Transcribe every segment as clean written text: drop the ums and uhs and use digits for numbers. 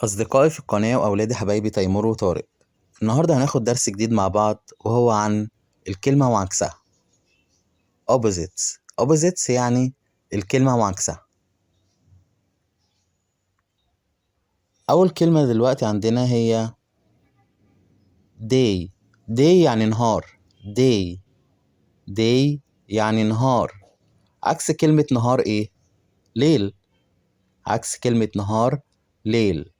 أصدقائي في القناة وأولادي حبايبي تيمور وطارق. النهاردة هناخد درس جديد مع بعض وهو عن الكلمة وعكسها. opposites يعني الكلمة وعكسها. أول كلمة دلوقتي عندنا هي day. day يعني نهار. day يعني نهار. عكس كلمة نهار إيه؟ ليل. عكس كلمة نهار ليل.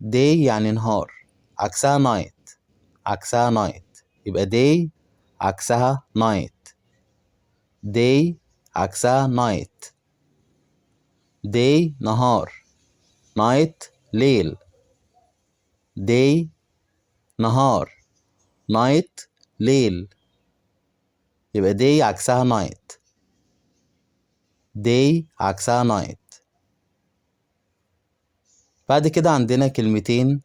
day يعني نهار، عكسها night. عكسها night يبقى day عكسها night. day عكسها night. day نهار، night ليل. day نهار، night ليل. يبقى day عكسها night. day عكسها night. بعد كده عندنا كلمتين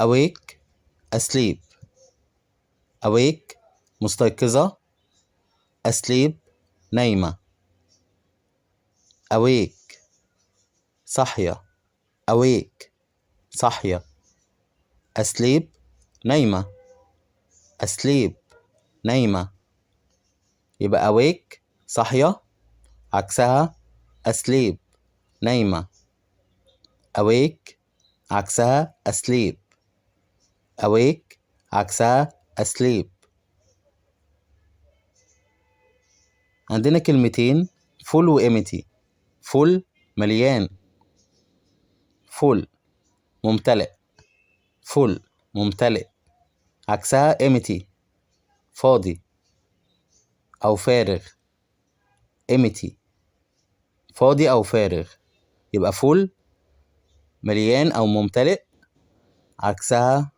awake asleep. awake مستيقظة، asleep نايمة. awake صحية. awake صحية. asleep نايمة. asleep نايمة. يبقى awake صحية، عكسها asleep نايمة. awake عكسها asleep. awake عكسها asleep. عندنا كلمتين full و empty. full مليان، full ممتلئ. full ممتلئ. عكسها empty فاضي أو فارغ. empty فاضي أو فارغ. يبقى full مليان أو ممتلئ، عكسها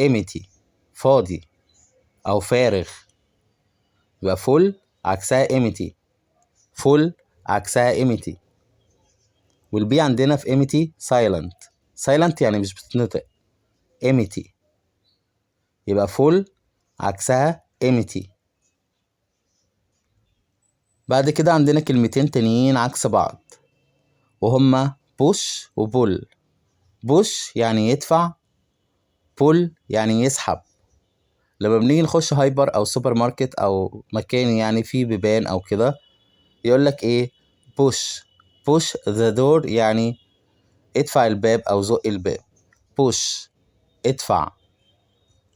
empty فاضي أو فارغ. يبقى full عكسها empty. full عكسها empty. والبي عندنا في empty silent يعني مش بتتنطق. empty يبقى full عكسها empty. بعد كده عندنا كلمتين تانيين عكس بعض وهما push و pull. push يعني يدفع، pull يعني يسحب. لما بنيجي نخش هايبر أو سوبر ماركت أو مكان يعني فيه بيبان أو كده، يقولك إيه؟ push the door يعني ادفع الباب أو زق الباب. push ادفع.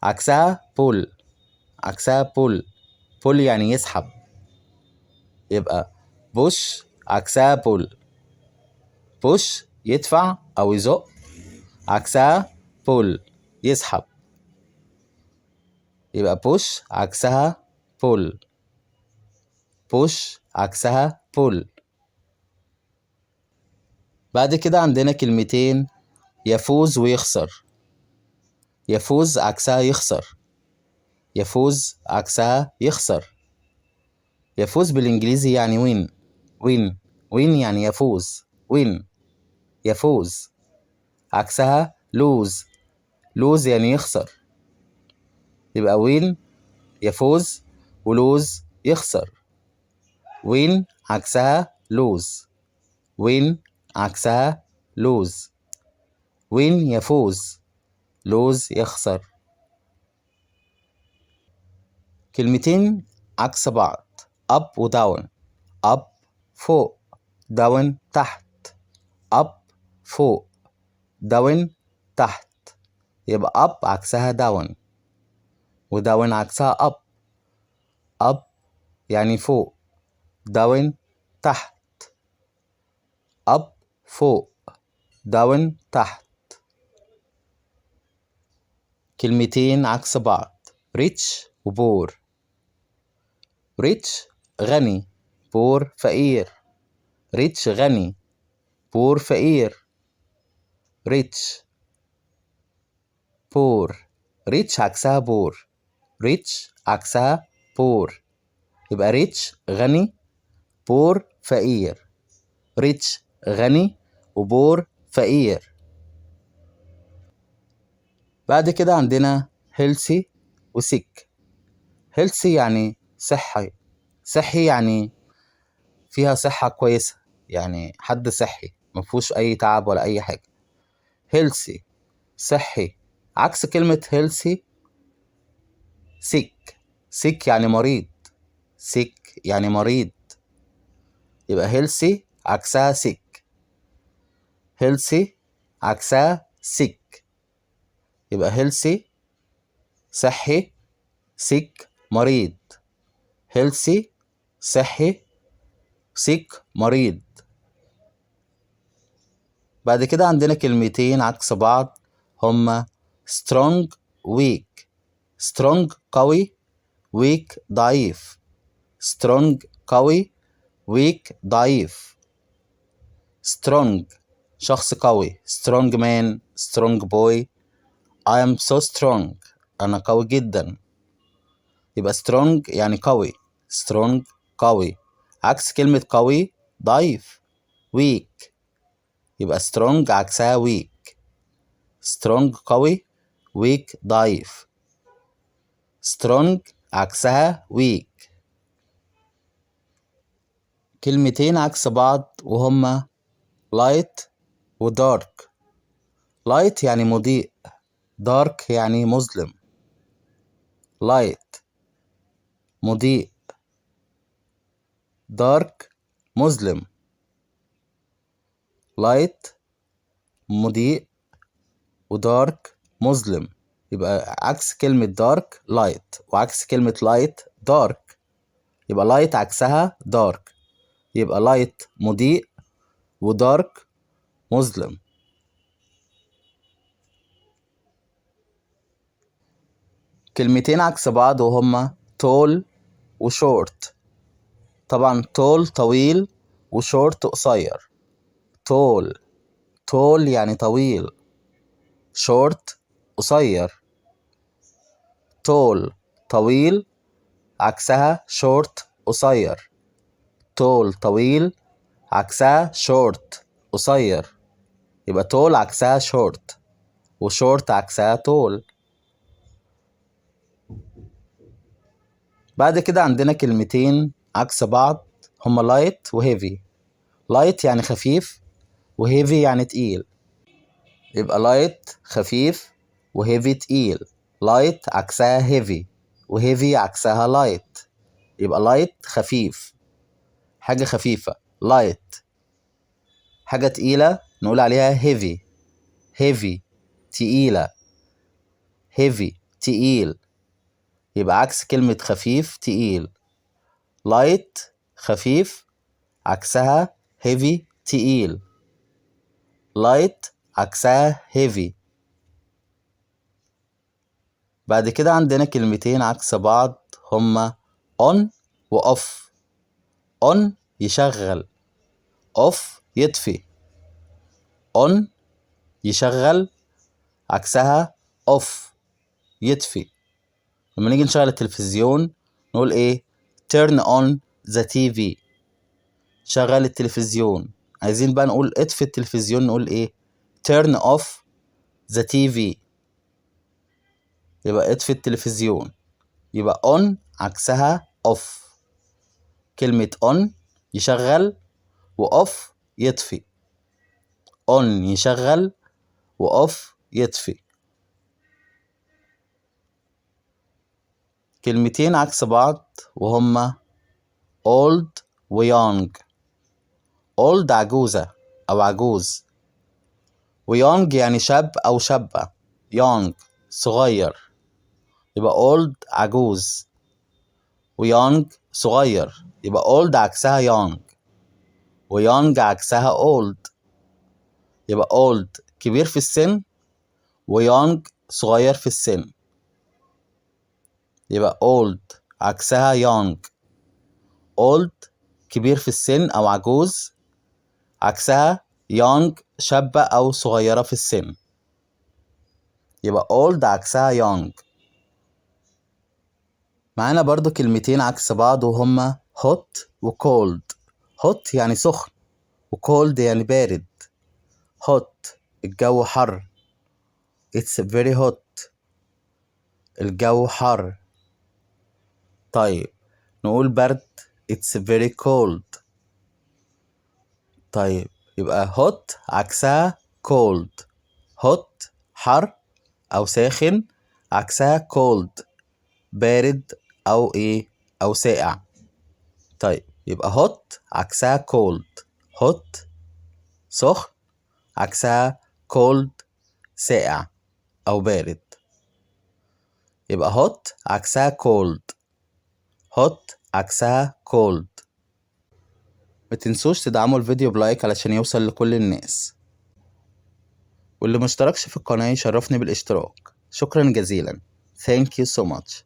عكسها pull. عكسها pull يعني يسحب. يبقى push عكسها push يدفع أو يزق، عكسها pull يسحب. يبقى push عكسها push عكسها pull. بعد كده عندنا كلمتين يفوز ويخسر. يفوز عكسها يخسر. يفوز عكسها يخسر. يفوز بالإنجليزي يعني win يعني يفوز. يفوز. عكسها lose يعني يخسر. يبقى win يفوز ولوز يخسر. win عكسها عكسها lose. win يفوز، lose يخسر. كلمتين عكس بعض up و down. up فوق، down تحت. up فوق، down تحت. يبقى up عكسها down و down عكسها up. up يعني فوق، down تحت. up فوق، down تحت. كلمتين عكس بعض rich و poor. rich غني، poor فقير. rich غني، poor فقير. rich rich عكسها rich عكسها poor. يبقى rich غني، poor فقير. rich غني وبور فقير. بعد كده عندنا healthy و sick. healthy يعني صحي يعني فيها صحة كويسة، يعني حد صحي مفهوش أي تعب ولا أي حاجة. healthy صحي. عكس كلمة healthy sick. sick يعني مريض. sick يعني مريض. يبقى healthy عكسها sick. healthy عكسها sick. يبقى healthy صحي، sick مريض. healthy صحي، sick مريض. بعد كده عندنا كلمتين عكس بعض هما strong weak. strong قوي، weak ضعيف. strong قوي، weak ضعيف. strong شخص قوي. strong man، strong boy. I am so strong. أنا قوي جدا. يبقى strong يعني قوي. strong قوي. عكس كلمة قوي ضعيف weak. يبقى strong عكسها weak. strong قوي، weak ضعيف. strong عكسها weak. كلمتين عكس بعض وهما light و dark. light يعني مضيء، dark يعني مظلم. light مضيء، dark مظلم. light مضيء ودارك مظلم. يبقى عكس كلمة dark light، وعكس كلمة light dark. يبقى light عكسها dark. يبقى light مضيء ودارك مظلم. كلمتين عكس بعض وهما tall و short. طبعا tall طويل و short قصير. tall يعني طويل. short قصير. tall طويل عكسها short قصير. tall طويل عكسها short قصير. يبقى tall عكسها short و short عكسها tall. بعد كده عندنا كلمتين عكس بعض هما light و heavy. light يعني خفيف و heavy يعني تقيل. يبقى light خفيف و heavy تقيل. light عكسها heavy و heavy عكسها light. يبقى light خفيف، حاجة خفيفة light. حاجة تقيلة نقول عليها heavy. heavy تقيلة. heavy تقيل. يبقى عكس كلمة خفيف تقيل. light خفيف عكسها heavy تقيل. light عكسها heavy. بعد كده عندنا كلمتين عكس بعض هما on و off. on يشغل، off يطفي. on يشغل عكسها off يطفي. لما نيجي نشغل التلفزيون نقول ايه؟ turn on the TV. شغل التلفزيون. عايزين بقى نقول اطفي التلفزيون نقول ايه؟ turn off the TV. يبقى اطفي التلفزيون. يبقى on عكسها off. كلمة on يشغل و off يطفي. on يشغل و off يطفي. كلمتين عكس بعض وهما old و young. old عجوزة أو عجوز، و young يعني شاب أو شابة. young صغير. يبقى old عجوز و young صغير. يبقى old عكسها young و young عكسها old. يبقى old كبير في السن و young صغير في السن. يبقى old عكسها young. old كبير في السن أو عجوز، عكسها young شابة أو صغيرة في السن. يبقى old عكسها young. معانا برضو كلمتين عكس بعض وهما hot و cold. hot يعني سخن و cold يعني بارد. hot الجو حر. It's very hot. الجو حر. طيب نقول برد It's very cold. طيب يبقى hot عكسها cold. hot حر أو ساخن، عكسها cold بارد أو إيه أو ساقع. طيب يبقى hot عكسها cold. hot سخن، عكسها cold ساقع أو بارد. يبقى hot عكسها cold. hot عكسها cold. ما تنسوش تدعموا الفيديو بلايك علشان يوصل لكل الناس، واللي مشتركش في القناة يشرفني بالاشتراك. شكرا جزيلا. Thank you so much.